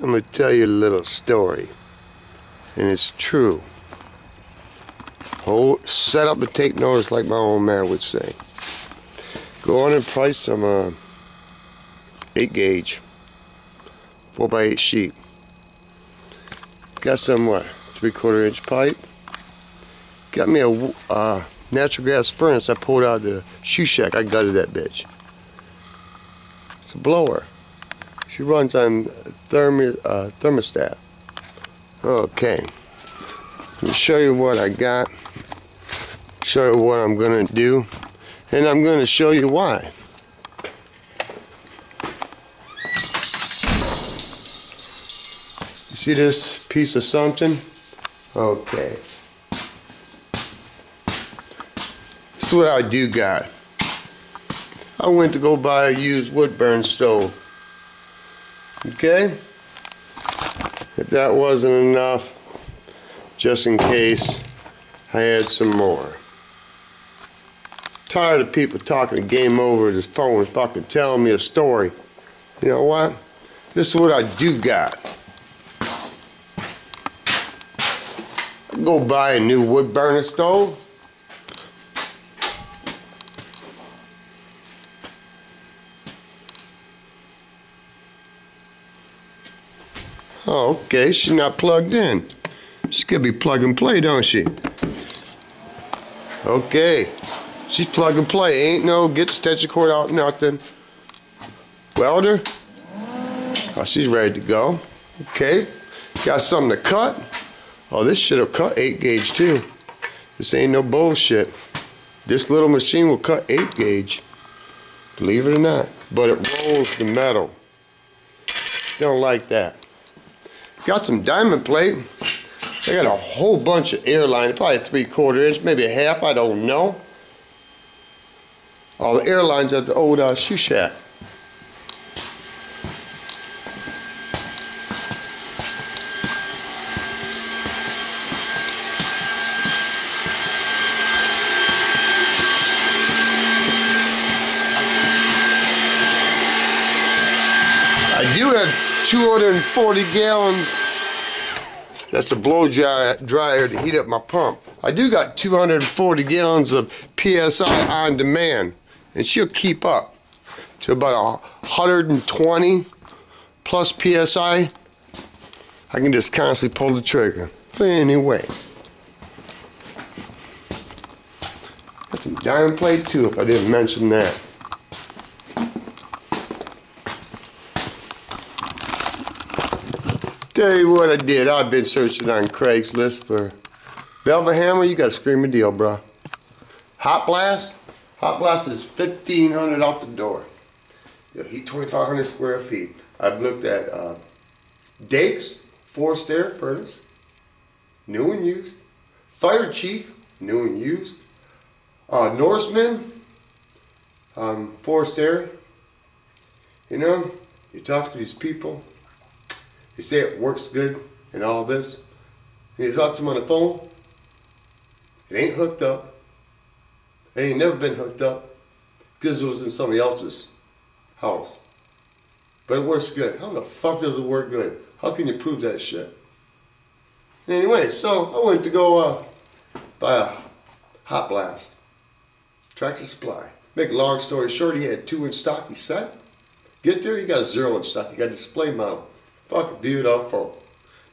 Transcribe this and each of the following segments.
I'm going to tell you a little story, and it's true. Set up and take notice, like my old man would say. Go on and price some 8 gauge 4x8 sheet. Got some 3/4 inch pipe. Got me a natural gas furnace I pulled out of the shoe shack. I gutted that bitch. It's a blower. She runs on thermostat. Okay. Let me show you what I got. Show you what I'm gonna do, and I'm gonna show you why. You see this piece of something? Okay. This is what I do got. I went to go buy a used wood burn stove. Okay? If that wasn't enough, just in case, I had some more. Tired of people talking game over this phone and fucking telling me a story. You know what? This is what I do got. I go buy a new wood burner stove. Oh, okay, she's not plugged in. She's gonna be plug and play, don't she? Okay, she's plug and play. Ain't no get extension cord out, nothing. Welder. Oh, she's ready to go. Okay, got something to cut. Oh, this shit'll cut 8 gauge too. This ain't no bullshit. This little machine will cut 8 gauge. Believe it or not. But it rolls the metal. Don't like that. Got some diamond plate. I got a whole bunch of airline, probably 3/4 inch, maybe a half, I don't know. All the airlines at the old shoe shack. I do have 240 gallons. That's a blow dryer to heat up my pump. I do got 240 gallons of PSI on demand, and she'll keep up to about 120 plus PSI. I can just constantly pull the trigger. But anyway, got some diamond plate too, if I didn't mention that. Tell you what I did. I've been searching on Craigslist for velvet hammer. You got a screaming deal, bro. Hot blast. Hot blast is $1,500 out the door. You heat 2,500 square feet. I've looked at Dake's forced air furnace, new and used. Fire Chief, new and used. Norseman, forced air. You know, you talk to these people. They say it works good and all this. And you talk to them on the phone. It ain't hooked up. It ain't never been hooked up because it was in somebody else's house. But it works good. How the fuck does it work good? How can you prove that shit? Anyway, so I went to go buy a hot blast. Tractor Supply. Make a long story short, he had 2 in stock. He said, get there, he got 0 in stock. He got a display model. Fucking beautiful.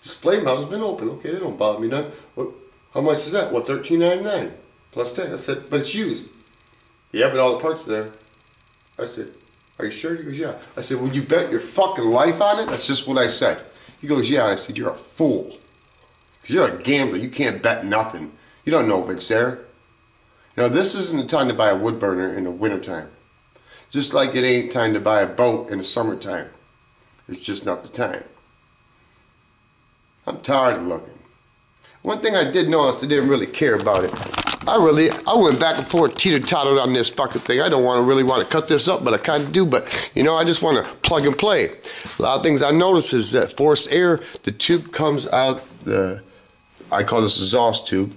Display model's been open. Okay, they don't bother me none. What, how much is that? Well, $13.99 plus tax. I said, but it's used. Yeah, but all the parts are there. I said, are you sure? He goes, yeah. I said, would you bet your fucking life on it? That's just what I said. He goes, yeah. I said, you're a fool. Because you're a gambler. You can't bet nothing. You don't know if it's there. You know, this isn't the time to buy a wood burner in the wintertime. Just like it ain't time to buy a boat in the summertime. It's just not the time. I'm tired of looking. One thing I did notice, I didn't really care about it. I went back and forth, teeter-tottered on this fucking thing. I don't really want to cut this up, but I kind of do. But, you know, I just want to plug and play. A lot of things I noticed is that forced air, the tube comes out I call this exhaust tube,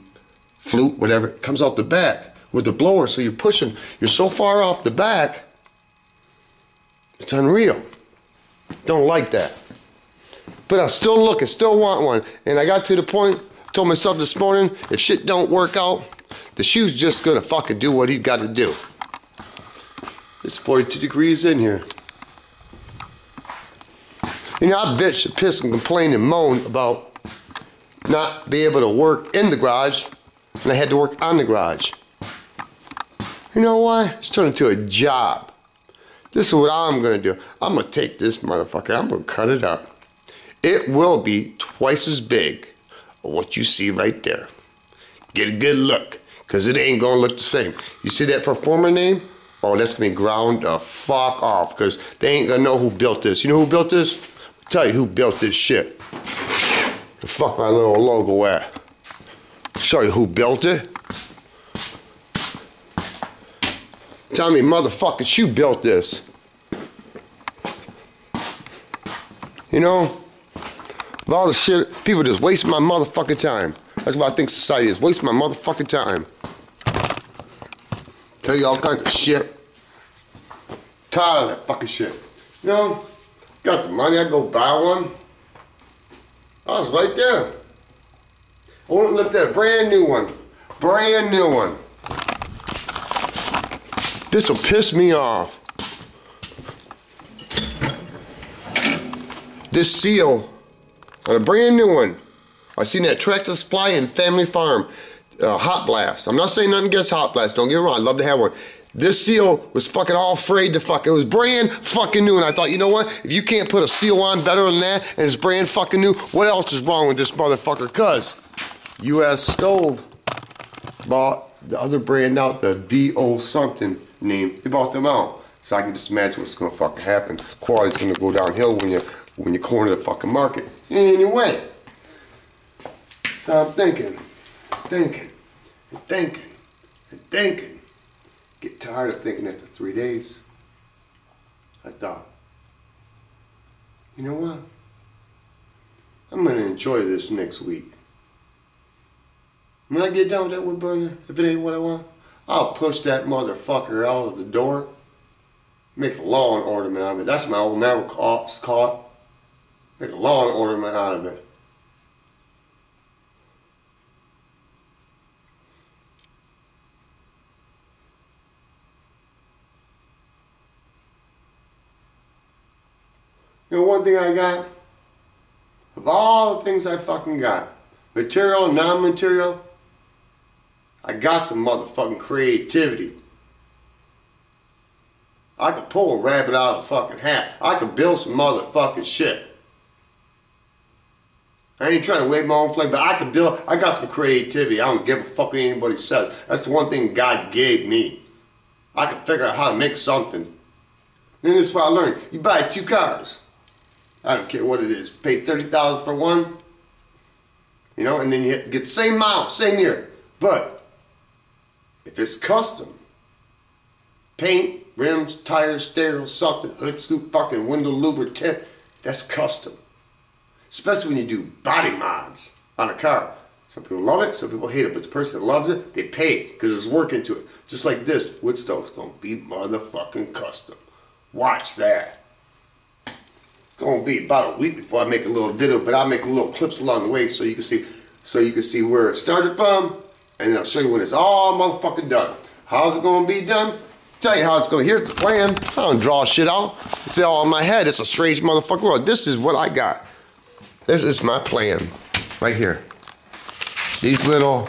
flute, whatever, it comes out the back with the blower. So you're pushing, you're so far off the back, it's unreal. Don't like that. But I'm still looking, still want one. And I got to the point, told myself this morning, if shit don't work out, the shoe's just gonna fucking do what he's gotta do. It's 42 degrees in here. You know, I bitch and piss and complain and moan about not being able to work in the garage, and I had to work on the garage. You know why? It's turned into a job. This is what I'm gonna do. I'm gonna take this motherfucker, I'm gonna cut it up. It will be twice as big of what you see right there. Get a good look, because it ain't gonna look the same. You see that performer name? Oh, that's gonna be ground the fuck off, because they ain't gonna know who built this. You know who built this? I'll tell you who built this shit. The fuck my little logo at? Show you who built it. Tell me, motherfuckers, you built this. You know? With all the shit, people just waste my motherfucking time. That's what I think society is, waste my motherfucking time. Tell you all kinds of shit. Tired of that fucking shit. You know, got the money, I go buy one. I was right there. I went and looked at a brand new one. Brand new one. This will piss me off. This seal on a brand new one. I seen that Tractor Supply and Family Farm Hot Blast. I'm not saying nothing against Hot Blast, don't get me wrong, I'd love to have one. This seal was fucking all afraid to fuck. It was brand fucking new, and I thought, you know what? If you can't put a seal on better than that, and it's brand fucking new, what else is wrong with this motherfucker? Cause U.S. Stove bought the other brand out, the VO something name. They bought them out. So I can just imagine what's gonna fucking happen. Quality's gonna go downhill when you corner the fucking market. Anyway. So I'm thinking. Get tired of thinking after 3 days. I thought, you know what? I'm gonna enjoy this next week. When I get done with that wood burner, if it ain't what I want, I'll push that motherfucker out of the door, make a lawn ornament out of it. That's my old man caught. Make a lawn ornament out of it. You know one thing I got? Of all the things I fucking got, material, non-material, I got some motherfucking creativity. I could pull a rabbit out of a fucking hat. I could build some motherfucking shit. I ain't trying to wave my own flag, but I could build, I got some creativity. I don't give a fuck what anybody says. That's the one thing God gave me. I can figure out how to make something. Then this is what I learned. You buy 2 cars. I don't care what it is. Pay $30,000 for one. You know, and then you get the same mile, same year. But if it's custom, paint, rims, tires, stereo, something, hood scoop, fucking window lubricant, that's custom. Especially when you do body mods on a car. Some people love it, some people hate it, but the person that loves it, they pay it because there's work into it. Just like this wood stove's gonna be motherfucking custom. Watch that. It's gonna be about a week before I make a little video, but I'll make little clips along the way so you can see where it started from, and then I'll show you when it's all motherfucking done. How's it gonna be done? Tell you how it's going. Here's the plan. I don't draw shit out. It's all in my head. It's a strange motherfucking world. This is what I got. This is my plan right here. These little.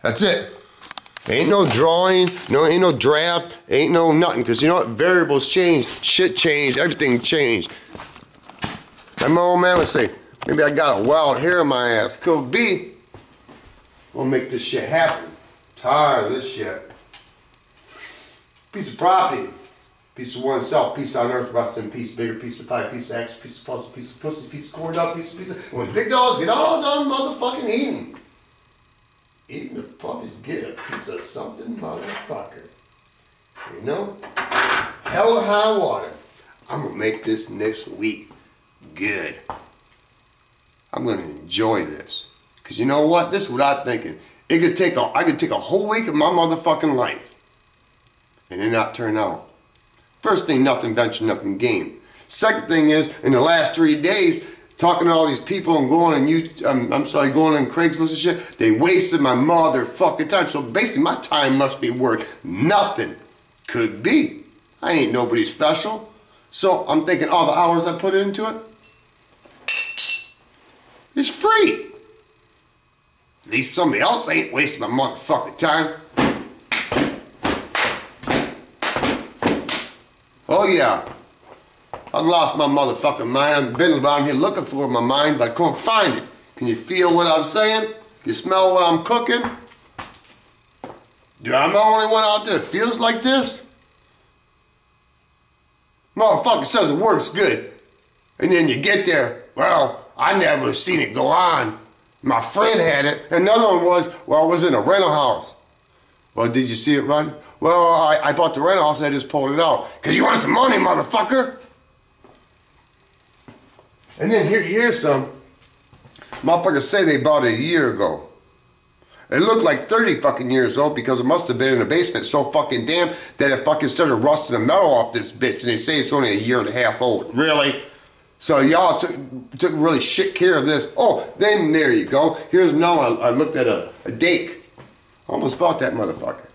That's it. Ain't no drawing. No, ain't no draft. Ain't no nothing. Because you know what? Variables change. Shit changed. Everything changed. Like my old man would say, maybe I got a wild hair in my ass. Could be. We'll make this shit happen. Tired of this shit. Piece of property, piece of oneself, piece on earth, rest in peace, bigger piece of pie, piece of action, piece of puzzle, piece of pussy, piece of corn dog, piece of pizza. When the big dogs get all done motherfucking eating, even the puppies get a piece of something motherfucker. You know? Hell or high water. I'm gonna make this next week good. I'm gonna enjoy this. Cause you know what? This is what I'm thinking. I could take a whole week of my motherfucking life. And then not turn out. First thing, nothing venture, nothing gain. Second thing is, in the last 3 days, talking to all these people and going on going on Craigslist and shit, they wasted my motherfucking time. So basically, my time must be worth nothing. Could be. I ain't nobody special. So I'm thinking all the hours I put into it, it's free. At least somebody else ain't wasting my motherfucking time. Oh yeah. I've lost my motherfucking mind. I've been around here looking for my mind, but I couldn't find it. Can you feel what I'm saying? Can you smell what I'm cooking? Do I'm the only one out there that feels like this? Motherfucker says it works good. And then you get there, well, I never seen it go on. My friend had it. Another one was, well, I was in a rental house. Well, did you see it run? Well, I bought the rental house and I just pulled it out. Because you want some money, motherfucker. And then here's some. Motherfuckers say they bought it a year ago. It looked like 30 fucking years old because it must have been in the basement so fucking damn that it fucking started rusting the metal off this bitch. And they say it's only a year and a half old. Really? So y'all took really shit care of this. Oh, then there you go. Here's another one. I looked at a date. Almost bought that motherfucker.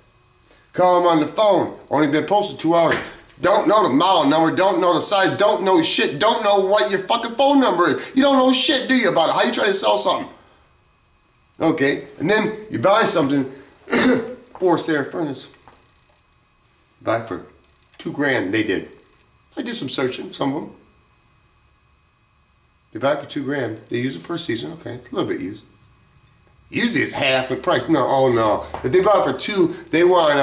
Call him on the phone. Only been posted 2 hours. Don't know the model number, don't know the size, don't know shit, don't know what your fucking phone number is. You don't know shit, do you, about it? How you trying to sell something? Okay, and then you buy something, forced air furnace. Buy for $2,000, they did. I did some searching, some of them. They buy it for $2,000. They use it for a season, okay, it's a little bit used. Usually it's half the price. No, oh no. If they buy it for $2,000, they want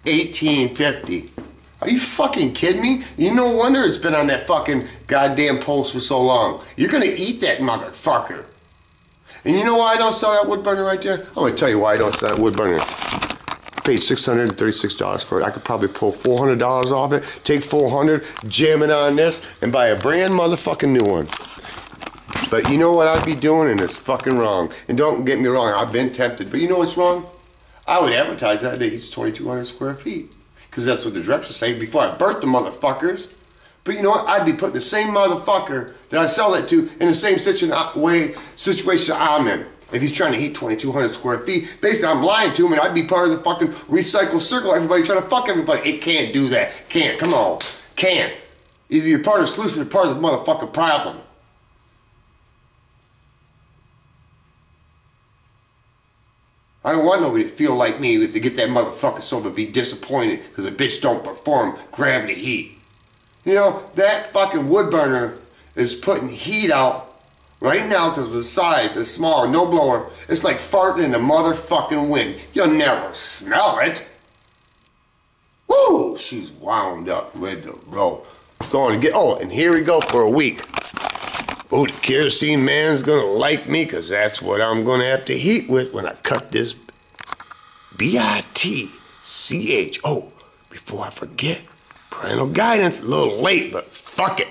$1,850. Are you fucking kidding me? You no wonder it's been on that fucking goddamn post for so long. You're gonna eat that motherfucker. And you know why I don't sell that wood burner right there? I'm gonna tell you why I don't sell that wood burner. I paid $636 for it. I could probably pull $400 off it, take $400, jam it on this, and buy a brand motherfucking new one. But you know what I'd be doing, and it's fucking wrong. And don't get me wrong, I've been tempted, but you know what's wrong? I would advertise that it's 2,200 square feet. Because that's what the directions say before I birth the motherfuckers. But you know what? I'd be putting the same motherfucker that I sell that to in the same situation I'm in. If he's trying to heat 2,200 square feet, basically I'm lying to him and I'd be part of the fucking recycle circle. Everybody trying to fuck everybody. It can't do that. Can't. Come on. Can't. Either you're part of the solution or you're part of the motherfucking problem. I don't want nobody to feel like me if they get that motherfucker so they'll be disappointed because the bitch don't perform gravity heat. You know, that fucking wood burner is putting heat out right now because the size is small, no blower. It's like farting in the motherfucking wind. You'll never smell it. Woo! She's wound up, ready to roll. Going to get, oh, and here we go for a week. Oh, the kerosene man's gonna like me because that's what I'm gonna have to heat with when I cut this B-I-T-C-H. Oh, before I forget, parental guidance, a little late, but fuck it.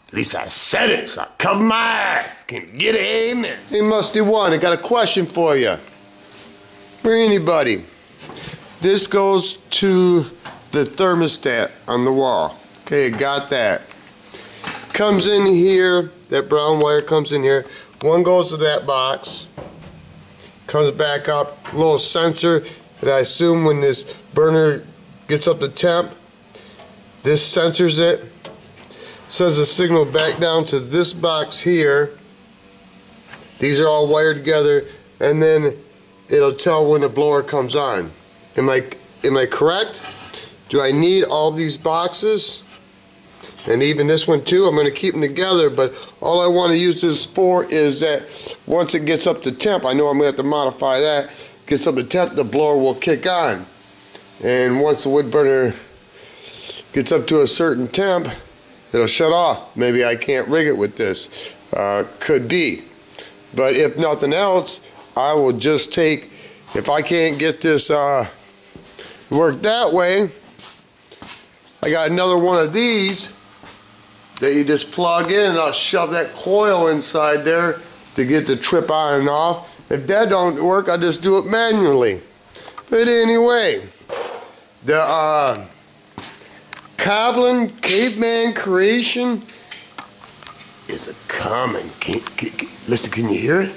At least I said it, so I covered my ass. Can you get an amen? Hey, Musty One, I got a question for you. For anybody. This goes to the thermostat on the wall. Okay, got that. Comes in here, that brown wire comes in here. One goes to that box, comes back up, a little sensor that I assume when this burner gets up to temp, this sensors it, sends a signal back down to this box here. These are all wired together, and then it'll tell when the blower comes on. Am I correct? Do I need all these boxes? And even this one too, I'm going to keep them together, but all I want to use this for is that once it gets up to temp, I know I'm going to have to modify that, gets up to temp, the blower will kick on. And once the wood burner gets up to a certain temp, it'll shut off. Maybe I can't rig it with this. Could be. But if nothing else, I will just take, if I can't get this work that way, I got another one of these that you just plug in, and I'll shove that coil inside there to get the trip on and off. If that don't work, I just do it manually. But anyway, the Coblin caveman creation is a common. Listen, can you hear it?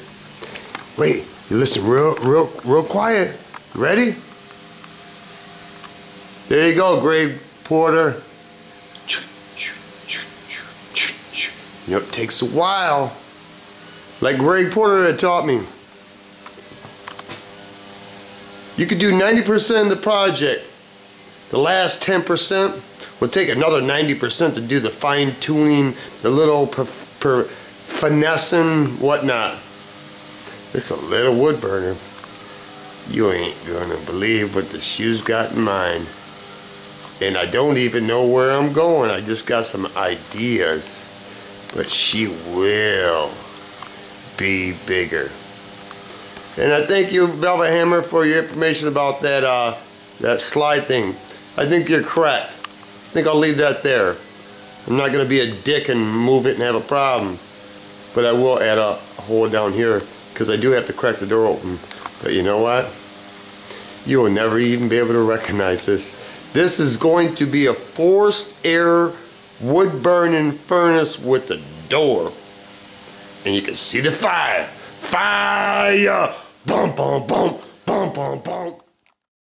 Wait, you listen real quiet. You ready? There you go, Greg Porter. You know, it takes a while. Like Greg Porter had taught me. You could do 90% of the project. The last 10% will take another 90% to do the fine tuning, the little finessing, whatnot. This is a little wood burner. You ain't gonna believe what the shoe's got in mind. And I don't even know where I'm going. I just got some ideas. But she will be bigger. And I thank you, Velvet Hammer, for your information about that that slide thing. I think you're correct. I think I'll leave that there. I'm not going to be a dick and move it and have a problem. But I will add a hole down here because I do have to crack the door open. But you know what? You will never even be able to recognize this. This is going to be a forced air wood burning furnace with a door. And you can see the fire. Fire! Bum, bum, bum, bum, bum, bum.